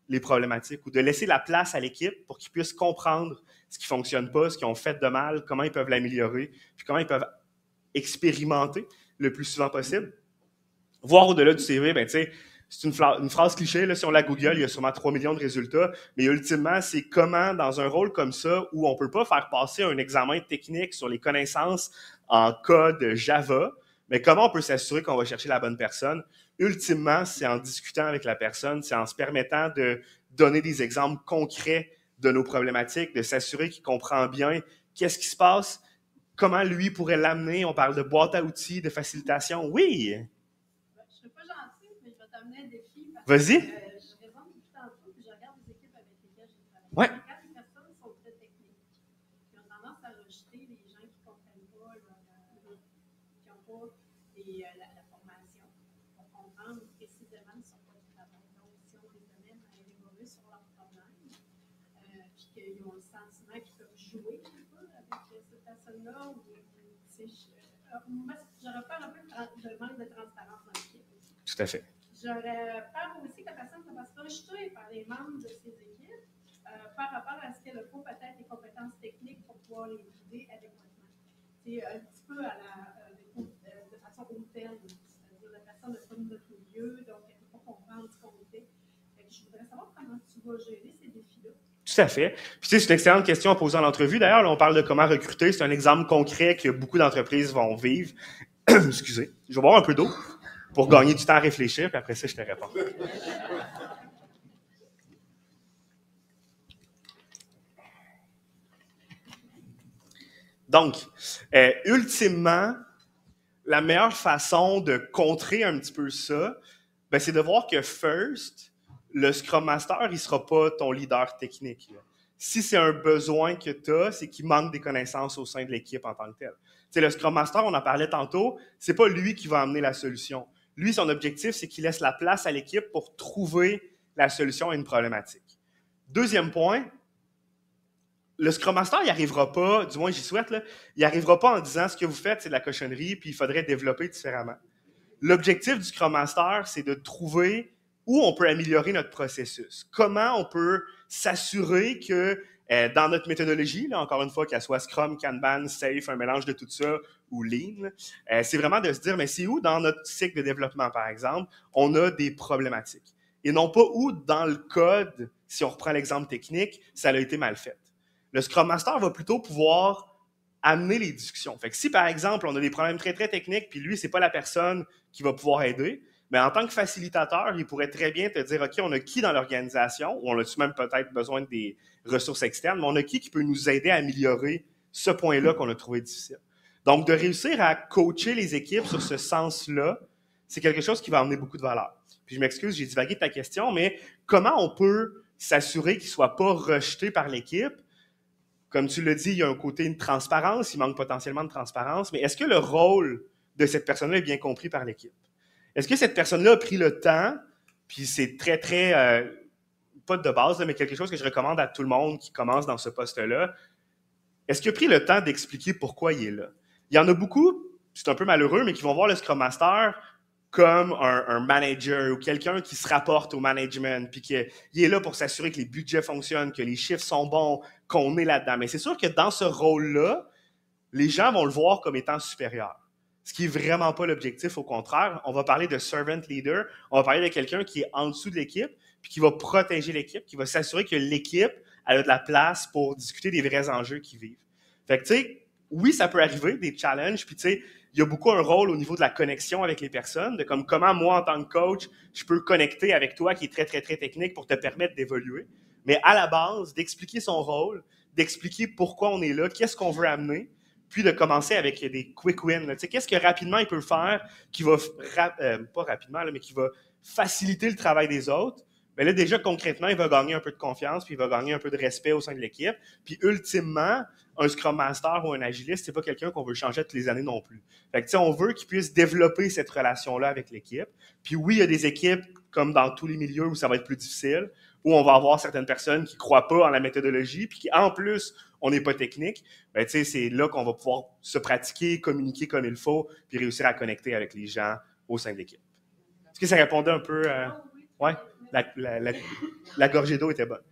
les problématiques ou de laisser la place à l'équipe pour qu'ils puissent comprendre ce qui ne fonctionne pas, ce qu'ils ont fait de mal, comment ils peuvent l'améliorer, puis comment ils peuvent expérimenter le plus souvent possible. Voir au-delà du CV, c'est une phrase cliché, là, si on la Google, il y a sûrement 3 millions de résultats, mais ultimement, c'est comment, dans un rôle comme ça, où on ne peut pas faire passer un examen technique sur les connaissances en code Java, mais comment on peut s'assurer qu'on va chercher la bonne personne? Ultimement, c'est en discutant avec la personne, c'est en se permettant de donner des exemples concrets de nos problématiques, de s'assurer qu'il comprend bien qu'est-ce qui se passe, comment lui pourrait l'amener. On parle de boîte à outils, de facilitation. Oui! Je ne serai pas gentille, mais je vais t'amener un défi. Vas-y! Je raisonne depuis tantôt, puis je regarde les équipes avec lesquelles j'ai travaillé. Ouais. Quand les personnes sont très techniques, qui ont sur leurs problèmes, puis qu'ils ont le sentiment qu'ils peuvent jouer un peu avec cette personne-là. Moi, j'aurais peur un peu de manque de transparence dans l'équipe. Tout à fait. J'aurais peur aussi que la personne se fasse rejeter par les membres de ses équipes par rapport à ce qu'elle a peut-être des compétences techniques pour pouvoir les guider adéquatement. C'est un petit peu de façon hautaine, c'est-à-dire la personne n'est pas de notre milieu, donc elle ne peut pas comprendre ce qu'on fait. Je voudrais savoir comment tu vas gérer ces défis-là. Tout à fait. Puis, c'est une excellente question à poser en entrevue. D'ailleurs, là, on parle de comment recruter. C'est un exemple concret que beaucoup d'entreprises vont vivre. Excusez. Je vais boire un peu d'eau pour gagner du temps à réfléchir, puis après ça, je te réponds. Donc, ultimement, la meilleure façon de contrer un petit peu ça, ben, c'est de voir que first, le Scrum Master, il ne sera pas ton leader technique. Là. Si c'est un besoin que tu as, c'est qu'il manque des connaissances au sein de l'équipe en tant que tel. T'sais, le Scrum Master, on en parlait tantôt, c'est pas lui qui va amener la solution. Lui, son objectif, c'est qu'il laisse la place à l'équipe pour trouver la solution à une problématique. Deuxième point, le Scrum Master, il n'arrivera pas, du moins j'y souhaite, là, il n'arrivera pas en disant ce que vous faites, c'est de la cochonnerie, puis il faudrait développer différemment. L'objectif du Scrum Master, c'est de trouver où on peut améliorer notre processus. Comment on peut s'assurer que dans notre méthodologie, là, encore une fois, qu'elle soit Scrum, Kanban, Safe, un mélange de tout ça, ou Lean, c'est vraiment de se dire, mais c'est où dans notre cycle de développement, par exemple, on a des problématiques. Et non pas où dans le code, si on reprend l'exemple technique, ça a été mal fait. Le Scrum Master va plutôt pouvoir amener les discussions. Fait que si, par exemple, on a des problèmes très, très techniques, puis lui, c'est pas la personne qui va pouvoir aider, mais en tant que facilitateur, il pourrait très bien te dire, OK, on a qui dans l'organisation, ou on a-tu même peut-être besoin des ressources externes, mais on a qui peut nous aider à améliorer ce point-là qu'on a trouvé difficile. Donc, de réussir à coacher les équipes sur ce sens-là, c'est quelque chose qui va amener beaucoup de valeur. Puis je m'excuse, j'ai divagué de ta question, mais comment on peut s'assurer qu'il ne soit pas rejeté par l'équipe? Comme tu l'as dit, il y a un côté de transparence, il manque potentiellement de transparence, mais est-ce que le rôle de cette personne-là est bien compris par l'équipe? Est-ce que cette personne-là a pris le temps, puis c'est très, très, pas de base, mais quelque chose que je recommande à tout le monde qui commence dans ce poste-là, est-ce qu'il a pris le temps d'expliquer pourquoi il est là? Il y en a beaucoup, c'est un peu malheureux, mais qui vont voir le Scrum Master comme un manager ou quelqu'un qui se rapporte au management, puis qu'il est là pour s'assurer que les budgets fonctionnent, que les chiffres sont bons, qu'on est là-dedans. Mais c'est sûr que dans ce rôle-là, les gens vont le voir comme étant supérieur. Ce qui n'est vraiment pas l'objectif, au contraire. On va parler de servant leader, on va parler de quelqu'un qui est en dessous de l'équipe, puis qui va protéger l'équipe, qui va s'assurer que l'équipe elle a de la place pour discuter des vrais enjeux qu'ils vivent. Fait que, tu sais, oui, ça peut arriver, des challenges, puis tu sais, il y a beaucoup un rôle au niveau de la connexion avec les personnes, de comme comment moi, en tant que coach, je peux connecter avec toi qui est très, très, très technique pour te permettre d'évoluer. Mais à la base, d'expliquer son rôle, d'expliquer pourquoi on est là, qu'est-ce qu'on veut amener, puis de commencer avec des quick wins. Tu sais, qu'est-ce que rapidement il peut faire qui va, pas rapidement, là, mais qui va faciliter le travail des autres. Mais là, déjà, concrètement, il va gagner un peu de confiance, puis il va gagner un peu de respect au sein de l'équipe. Puis, ultimement, un Scrum Master ou un Agiliste, c'est pas quelqu'un qu'on veut changer toutes les années non plus. Fait que, tu sais, on veut qu'il puisse développer cette relation-là avec l'équipe. Puis oui, il y a des équipes, comme dans tous les milieux, où ça va être plus difficile, où on va avoir certaines personnes qui croient pas en la méthodologie, puis qui, en plus, on n'est pas technique. Ben, tu sais, c'est là qu'on va pouvoir se pratiquer, communiquer comme il faut, puis réussir à connecter avec les gens au sein de l'équipe. Est-ce que ça répondait un peu? Ouais? La gorgée d'eau était bonne.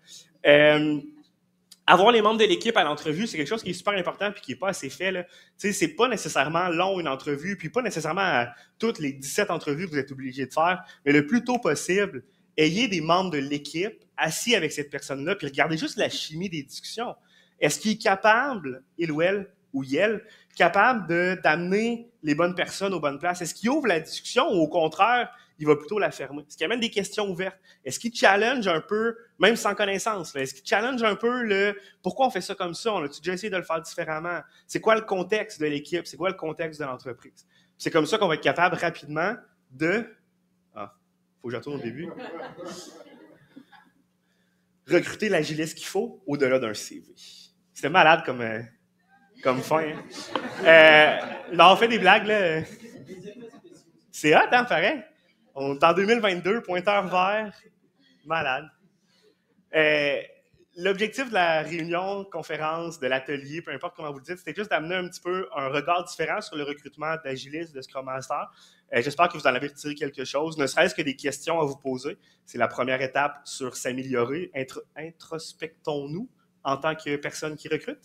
Avoir les membres de l'équipe à l'entrevue, c'est quelque chose qui est super important puis qui n'est pas assez fait. Tu sais, c'est pas nécessairement long une entrevue, puis pas nécessairement à toutes les 17 entrevues que vous êtes obligé de faire, mais le plus tôt possible, ayez des membres de l'équipe assis avec cette personne-là, puis regardez juste la chimie des discussions. Est-ce qu'il est capable, il ou elle, ou elle, capable d'amener les bonnes personnes aux bonnes places? Est-ce qu'il ouvre la discussion ou au contraire, il va plutôt la fermer? Est-ce qu'il amène des questions ouvertes? Est-ce qu'il challenge un peu, même sans connaissance, là, est-ce qu'il challenge un peu le « pourquoi on fait ça comme ça? On a-tu déjà essayé de le faire différemment? C'est quoi le contexte de l'équipe? C'est quoi le contexte de l'entreprise? » C'est comme ça qu'on va être capable rapidement de... Ah, faut que je retourne au début. Recruter l'agiliste qu'il faut au-delà d'un CV. C'était malade comme fin. Hein? Non, on fait des blagues, là. C'est hot, hein, pareil? On est en 2022, pointeur vert, malade. Euh, L'objectif de la réunion, conférence, de l'atelier, peu importe comment vous le dites, c'était juste d'amener un petit peu un regard différent sur le recrutement d'agilistes, de Scrum Master. J'espère que vous en avez retiré quelque chose, ne serait-ce que des questions à vous poser. C'est la première étape sur s'améliorer. Introspectons-nous en tant que personne qui recrute.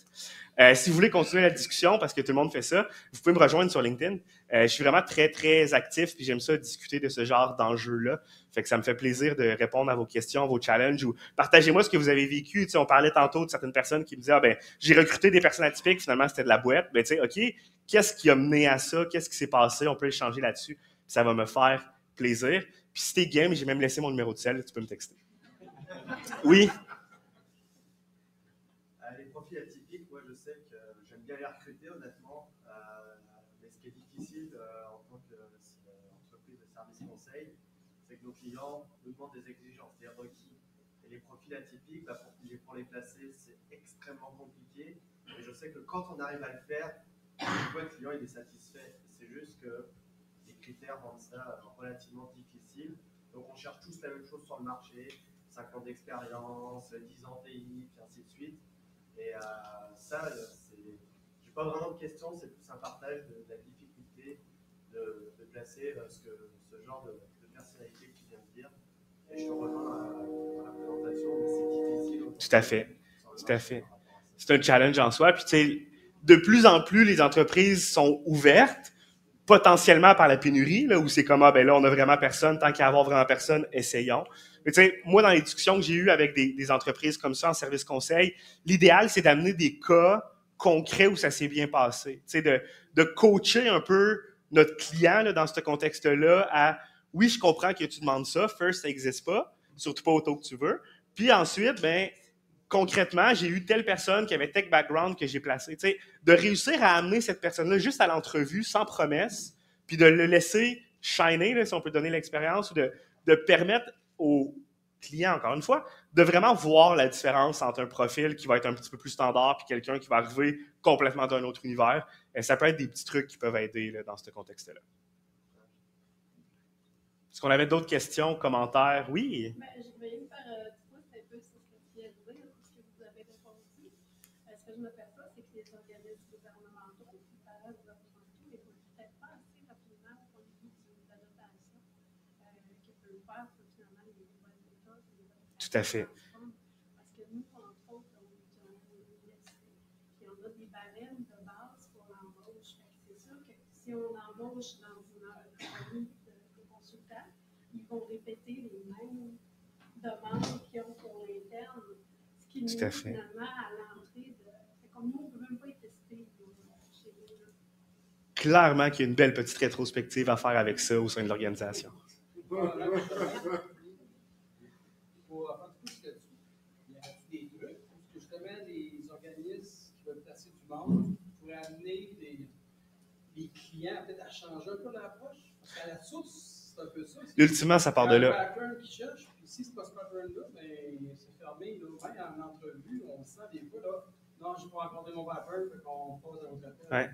Si vous voulez continuer la discussion, parce que tout le monde fait ça, vous pouvez me rejoindre sur LinkedIn. Je suis vraiment très, très actif, puis j'aime ça discuter de ce genre d'enjeux-là. Fait que ça me fait plaisir de répondre à vos questions, vos challenges, ou partagez-moi ce que vous avez vécu. Tu sais, on parlait tantôt de certaines personnes qui me disaient « Ah ben, j'ai recruté des personnes atypiques, finalement c'était de la boîte. » Ben tu sais, OK, qu'est-ce qui a mené à ça? Qu'est-ce qui s'est passé? On peut échanger là-dessus. Ça va me faire plaisir. Puis si t'es game, j'ai même laissé mon numéro de cell, tu peux me texter. Oui? Les profils atypiques, moi je sais que j'aime bien les recruter honnêtement, mais ce qui est difficile en tant qu'entreprise de service conseil, c'est que nos clients nous demandent des exigences, des requis. Et les profils atypiques, pour les placer, c'est extrêmement compliqué. Et je sais que quand on arrive à le faire, le client il est satisfait. C'est juste que les critères rendent ça relativement difficile. Donc on cherche tous la même chose sur le marché, 5 ans d'expérience, 10 ans TI, puis ainsi de suite. Et ça, j'ai pas vraiment de questions, c'est plus un partage de la difficulté de placer ce genre de personnalité que tu viens de dire. Et je te rejoins dans la présentation, mais c'est difficile. Tout à fait. Tout à fait. C'est un challenge en soi. Puis, tu sais, de plus en plus, les entreprises sont ouvertes, potentiellement par la pénurie, là, où c'est comme, ah, ben là, on a vraiment personne, tant qu'à avoir vraiment personne, essayons. Mais tu sais, moi, dans les discussions que j'ai eues avec des entreprises comme ça en service conseil, l'idéal, c'est d'amener des cas concrets où ça s'est bien passé. Tu sais, de coacher un peu notre client là, dans ce contexte-là à, oui, je comprends que tu demandes ça, first, ça n'existe pas, surtout pas au taux que tu veux. Puis ensuite, ben, concrètement, j'ai eu telle personne qui avait tech background que j'ai placé. Tu sais, de réussir à amener cette personne-là juste à l'entrevue, sans promesse, puis de le laisser shiner, là, si on peut donner l'expérience, ou de permettre aux clients, encore une fois, de vraiment voir la différence entre un profil qui va être un petit peu plus standard puis quelqu'un qui va arriver complètement d'un autre univers. Et ça peut être des petits trucs qui peuvent aider là, dans ce contexte-là. Est-ce qu'on avait d'autres questions, commentaires? Oui? Ben, je vais me faire un peu sur ce que tu viens de dire, ce que vous avez répondu. Ce que je me perçois, c'est que les organismes gouvernementaux, les parents gouvernementaux, ils vont peut-être pas assez rapidement au point de vue de l'adaptation que peuvent faire finalement les nouvelles méthodes. Tout à fait. Parce que nous, entre autres, on est à l'université, puis on a des barèmes de base pour l'embauche. C'est sûr que si on embauche dans une compagnie de consultants, ils vont répéter les mêmes demandes qu'ils ont pour l'interne, ce qui nous met finalement à l'entrée de... C'est comme nous, on ne peut même pas y tester chez nous. Clairement qu'il y a une belle petite rétrospective à faire avec ça au sein de l'organisation. Pour apprendre tout ce que tu... Y a-t-il des trucs pour que justement les organismes qui veulent placer du monde pourraient amener les clients peut-être à changer un peu l'approche? Parce qu'à la source, c'est un peu ça. Ultimement, ça part de là. Il y a un pattern qui cherche, puis si c'est pas ce pattern-là, ben, c'est fermé. Là, même en entrevue, on sent des fois, là, non, je n'ai pas rencontré mon pattern, fait qu'on passe à l'autre appel. Ouais.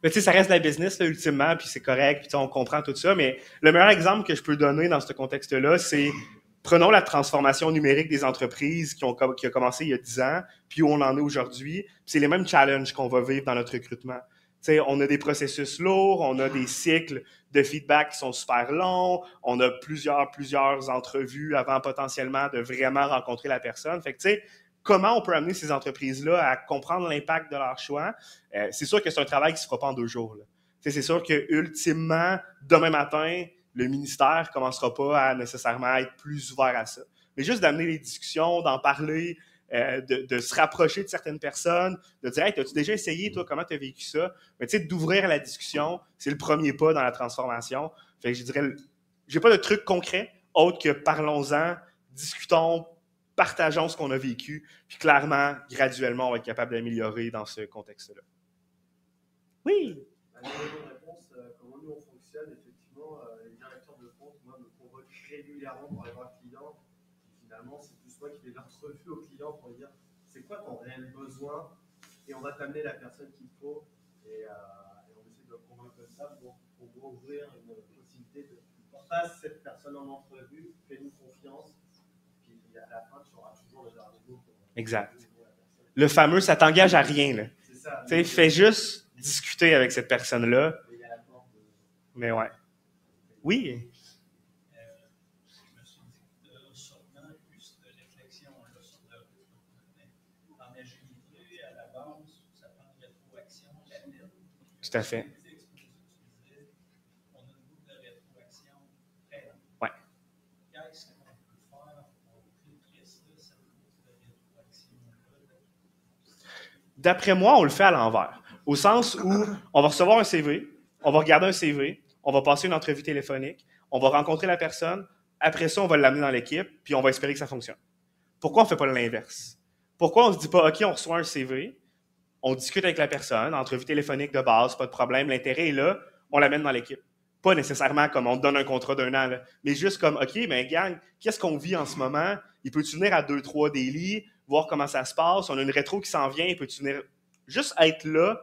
Mais tu sais, ça reste de la business, là, ultimement, puis c'est correct, puis on comprend tout ça. Mais le meilleur exemple que je peux donner dans ce contexte-là, c'est prenons la transformation numérique des entreprises qui a commencé il y a 10 ans, puis où on en est aujourd'hui. C'est les mêmes challenges qu'on va vivre dans notre recrutement. Tu sais, on a des processus lourds, on a des cycles de feedback qui sont super longs, on a plusieurs entrevues avant potentiellement de vraiment rencontrer la personne. Fait que tu sais, comment on peut amener ces entreprises-là à comprendre l'impact de leur choix? C'est sûr que c'est un travail qui ne se fera pas en 2 jours. Là. C'est sûr que ultimement, demain matin, le ministère ne commencera pas à nécessairement être plus ouvert à ça. Mais juste d'amener les discussions, d'en parler, de se rapprocher de certaines personnes, de dire « Hey, as-tu déjà essayé, toi, comment tu as vécu ça? » Mais tu sais, d'ouvrir la discussion, c'est le premier pas dans la transformation. Fait que je dirais, j'ai pas de truc concret autre que parlons-en, discutons, partageons ce qu'on a vécu, puis clairement, graduellement, on va être capable d'améliorer dans ce contexte-là. Oui? La réponse, comment nous on fonctionne, effectivement, les directeurs de compte, moi, me convoquent régulièrement pour aller voir le client. Et finalement, c'est plus moi qui vais l'entrevue au client pour lui dire c'est quoi ton réel besoin, et on va t'amener la personne qu'il faut, et on essaie de le convaincre comme ça pour ouvrir une possibilité de passe cette personne en entrevue, fais-nous confiance. Puis puis à la fin, tu auras toujours le dernier mot pour Exact. pour la personne. Le fameux, ça t'engage à rien, là. C'est ça. Tu sais, fais juste discuter avec cette personne-là. Il y a la porte de- Mais ouais. Oui. Je me suis dit que sûrement plus de réflexion là, sur le rythme. En agilité, à la base, ça prend une rétroaction rapide. Tout à fait. On a une boucle de rétroaction très longue. Ouais. Qu'est-ce qu'on peut faire pour filtrer ça, cette boucle de rétroaction-là? D'après moi, on le fait à l'envers. Au sens où on va recevoir un CV, on va regarder un CV, on va passer une entrevue téléphonique, on va rencontrer la personne, après ça, on va l'amener dans l'équipe, puis on va espérer que ça fonctionne. Pourquoi on ne fait pas l'inverse? Pourquoi on ne se dit pas, OK, on reçoit un CV, on discute avec la personne, entrevue téléphonique de base, pas de problème, l'intérêt est là, on l'amène dans l'équipe. Pas nécessairement comme on te donne un contrat d'1 an, là, mais juste comme, OK, mais gang, qu'est-ce qu'on vit en ce moment? Il peut-tu venir à 2-3 daily, voir comment ça se passe? On a une rétro qui s'en vient, il peut-tu venir juste être là,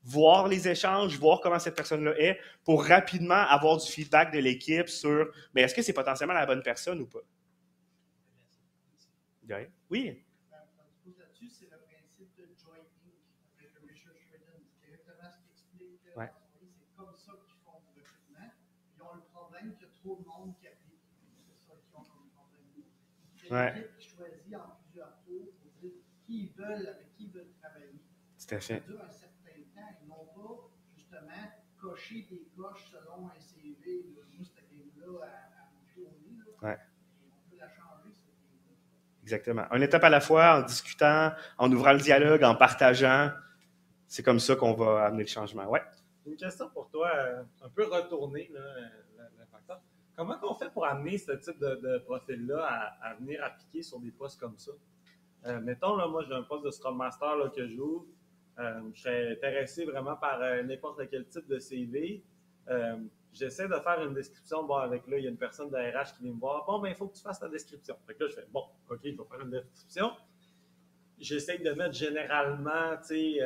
voir les échanges, voir comment cette personne-là est, pour rapidement avoir du feedback de l'équipe sur, mais est-ce que c'est potentiellement la bonne personne ou pas? Oui. Là-dessus, c'est le principe de joining avec Richard Shredden. C'est exactement ce qu'il explique. Ouais. C'est comme ça qu'ils font du recrutement. Ils ont le problème qu'il y a trop de monde qui applique. C'est ça qu'ils ont comme problème. C'est Ouais. l'équipe qui choisit en plusieurs tours pour dire qui ils veulent, avec qui ils veulent travailler. Tout à fait. Ça dure un certain temps. Ils n'ont pas, justement, coché des coches selon un CV. Nous, cette game-là, à journée, Ouais. on peut la changer, cette game-là. Exactement. Une étape à la fois, en discutant, en ouvrant le dialogue, en partageant. C'est comme ça qu'on va amener le changement. Ouais. Une question pour toi, un peu retournée, là, le facteur. Comment on fait pour amener ce type de profil-là à venir appliquer sur des postes comme ça? Mettons, là, moi, j'ai un poste de Scrum Master là, que j'ouvre. Je serais intéressé vraiment par n'importe quel type de CV. J'essaie de faire une description. Bon, avec là, il y a une personne de RH qui vient me voir. Bon, ben, il faut que tu fasses ta description. Fait que là, je fais, bon, OK, je vais faire une description. J'essaie de mettre généralement, tu sais,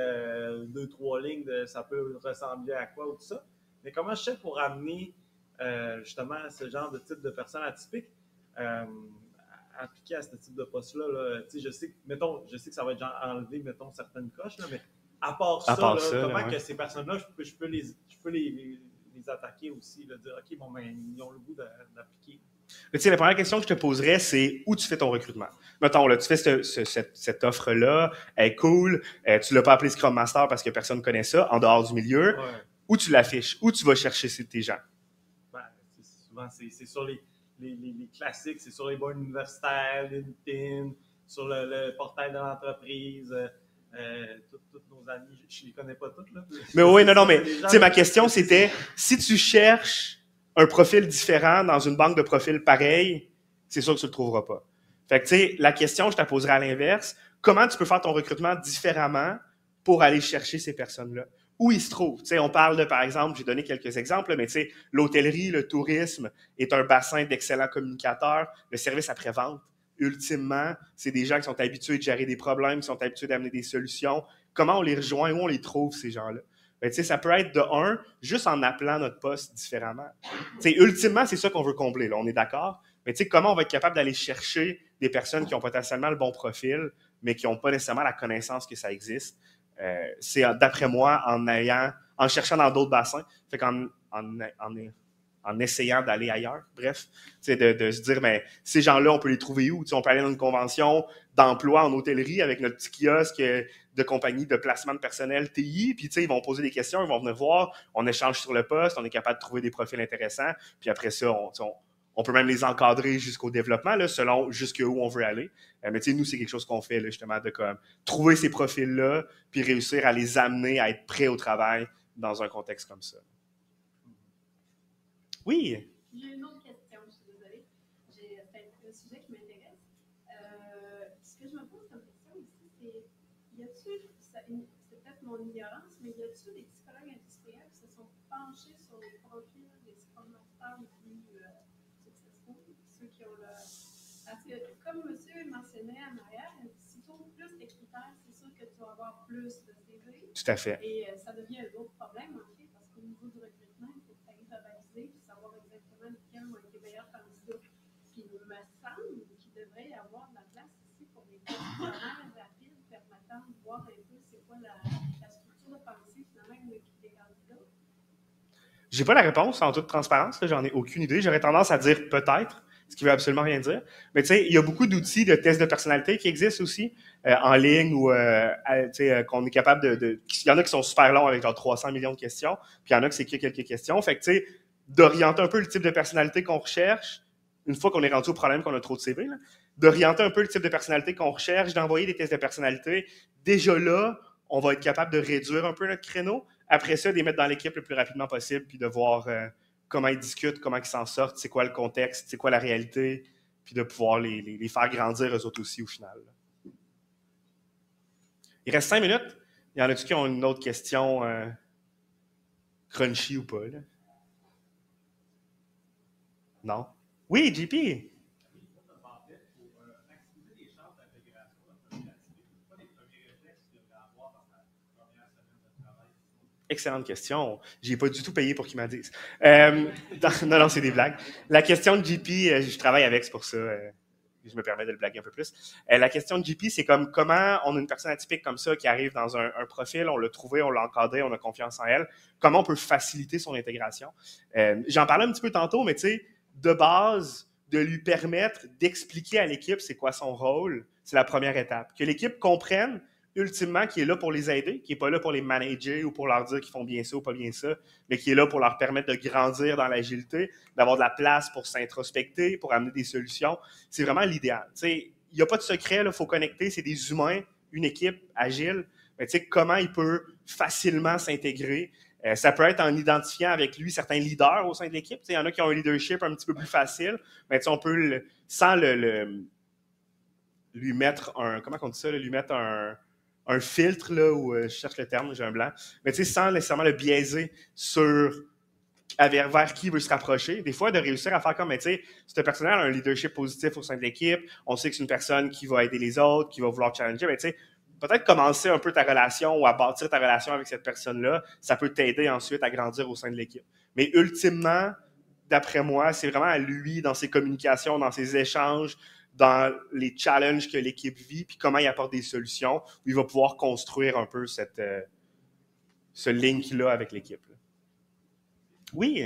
2-3 lignes de ça peut ressembler à quoi ou tout ça. Mais comment je fais pour amener justement ce genre de type de personnes atypiques appliquées à ce type de poste-là? Là? Tu sais, je sais que ça va être genre enlever, mettons, certaines coches, là, mais à part ça, comment ouais. que ces personnes-là, je peux les attaquer aussi, là, dire, OK, bon, ben, ils ont le goût d'appliquer. Tu sais, la première question que je te poserais, c'est où tu fais ton recrutement. Mettons, là, tu fais cette offre-là, elle est cool, tu ne l'as pas appelé Scrum Master parce que personne ne connaît ça, en dehors du milieu. Ouais. Où tu l'affiches? Où tu vas chercher tes gens? Ben, souvent, c'est sur les classiques, c'est sur les bords universitaires, LinkedIn, sur le portail de l'entreprise. Tous nos amis, je ne les connais pas tous, là. Mais oui, non, mais tu sais, ma question, c'était, si tu cherches un profil différent dans une banque de profils pareil, c'est sûr que tu ne le trouveras pas. Fait que, tu sais, la question, je te la poserai à l'inverse. Comment tu peux faire ton recrutement différemment pour aller chercher ces personnes-là? Où ils se trouvent? Tu sais, on parle de, par exemple, j'ai donné quelques exemples, mais tu sais, l'hôtellerie, le tourisme est un bassin d'excellents communicateurs. Le service après-vente, ultimement, c'est des gens qui sont habitués de gérer des problèmes, qui sont habitués d'amener des solutions. Comment on les rejoint? Où on les trouve, ces gens-là? Ben, tu sais, ça peut être de un, juste en appelant notre poste différemment. Tu sais, ultimement, c'est ça qu'on veut combler, là, on est d'accord? Mais tu sais, comment on va être capable d'aller chercher des personnes qui ont potentiellement le bon profil, mais qui n'ont pas nécessairement la connaissance que ça existe? C'est, d'après moi, en cherchant dans d'autres bassins, fait en essayant d'aller ailleurs. Bref, de se dire, mais ces gens-là, on peut les trouver où? On peut aller dans une convention d'emploi en hôtellerie avec notre petit kiosque de compagnie de placement de personnel TI, puis ils vont poser des questions, ils vont venir voir, on échange sur le poste, on est capable de trouver des profils intéressants, puis après ça, on peut même les encadrer jusqu'au développement, là, selon jusqu'où on veut aller. Mais nous, c'est quelque chose qu'on fait, là, justement, de comme trouver ces profils-là, puis réussir à les amener à être prêts au travail dans un contexte comme ça. Oui. J'ai une autre question, je suis désolée. C'est un sujet qui m'intéresse. Ce que je me pose comme question ici, c'est c'est peut-être mon ignorance, mais y a-t-il des psychologues industriels qui se sont penchés sur les profils des Scrum Masters les plus successful, ceux qui ont le. Parce que, comme monsieur mentionnait en arrière, si tu trouves plus de critères, c'est sûr que tu vas avoir plus de CV. Tout à fait. Et ça devient un autre problème, en fait, parce qu'au niveau du recrutement, il faut que tu ailles verbaliser et savoir exactement lesquels ont été meilleurs candidats. Puis il me semble qu'il devrait y avoir des questionnaires rapides permettant de voir un peu c'est quoi la structure de pensée finalement des candidats? J'ai pas la réponse en toute transparence, là, j'en ai aucune idée. J'aurais tendance à dire peut-être, ce qui veut absolument rien dire. Mais tu sais, il y a beaucoup d'outils de tests de personnalité qui existent aussi en ligne ou qu'on est capable de. Il y en a qui sont super longs avec genre 300 millions de questions, puis il y en a qui c'est que quelques questions. Fait que tu sais, d'orienter un peu le type de personnalité qu'on recherche, une fois qu'on est rendu au problème qu'on a trop de CV, là, d'orienter un peu le type de personnalité qu'on recherche, d'envoyer des tests de personnalité. Déjà là, on va être capable de réduire un peu notre créneau. Après ça, de les mettre dans l'équipe le plus rapidement possible, puis de voir comment ils discutent, comment ils s'en sortent, c'est quoi le contexte, c'est quoi la réalité, puis de pouvoir les faire grandir eux autres aussi au final. Il reste 5 minutes. Il y en a-tu qui ont une autre question crunchy ou pas? Là? Non? Oui, JP? Excellente question. J'ai pas du tout payé pour qu'ils m'en disent. Non, c'est des blagues. La question de JP, je travaille avec, c'est pour ça. Je me permets de le blaguer un peu plus. La question de JP, c'est comme comment on a une personne atypique comme ça qui arrive dans un profil, on l'a trouvé, on l'a encadré, on a confiance en elle. Comment on peut faciliter son intégration? J'en parlais un petit peu tantôt, mais tu sais, de base, de lui permettre d'expliquer à l'équipe c'est quoi son rôle, c'est la première étape. Que l'équipe comprenne ultimement qui est là pour les aider, qui n'est pas là pour les manager ou pour leur dire qu'ils font bien ça ou pas bien ça, mais qui est là pour leur permettre de grandir dans l'agilité, d'avoir de la place pour s'introspecter, pour amener des solutions. C'est vraiment l'idéal. Il n'y a pas de secret, il faut connecter, c'est des humains, une équipe agile. Mais comment il peut facilement s'intégrer? Ça peut être en identifiant avec lui certains leaders au sein de l'équipe. Il y en a qui ont un leadership un petit peu plus facile, mais on peut, sans lui mettre un... Comment on dit ça? Lui mettre un filtre, là, où je cherche le terme, j'ai un blanc, mais sans nécessairement le biaiser vers qui il veut se rapprocher. Des fois, de réussir à faire comme, ce personnel a un leadership positif au sein de l'équipe, on sait que c'est une personne qui va aider les autres, qui va vouloir challenger, mais peut-être commencer un peu ta relation ou à bâtir ta relation avec cette personne-là, ça peut t'aider ensuite à grandir au sein de l'équipe. Mais ultimement, d'après moi, c'est vraiment à lui, dans ses communications, dans ses échanges, dans les challenges que l'équipe vit, puis comment il apporte des solutions, où il va pouvoir construire un peu ce link-là avec l'équipe. Oui?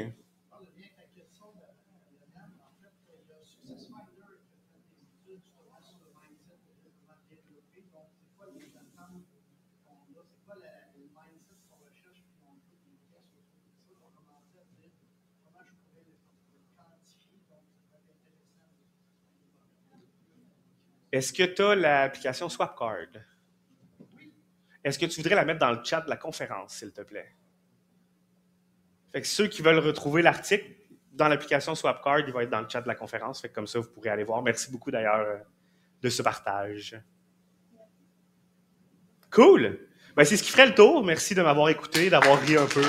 On revient avec la question de Yann. En fait, il y a SuccessFinder qui a fait des études justement sur le mindset de développement développé. Donc, c'est quoi les attentes qu'on a? C'est quoi le mindset qu'on recherche? Puis on fait des tests autour de ça. On commençait à dire comment je pourrais le quantifier. Donc, ça va être intéressant. Est-ce que tu as l'application SwapCard? Oui. Est-ce que tu voudrais la mettre dans le chat de la conférence, s'il te plaît? Fait que ceux qui veulent retrouver l'article dans l'application SwapCard, il va être dans le chat de la conférence. Fait que comme ça, vous pourrez aller voir. Merci beaucoup d'ailleurs de ce partage. Cool! Ben, c'est ce qui ferait le tour. Merci de m'avoir écouté, d'avoir ri un peu.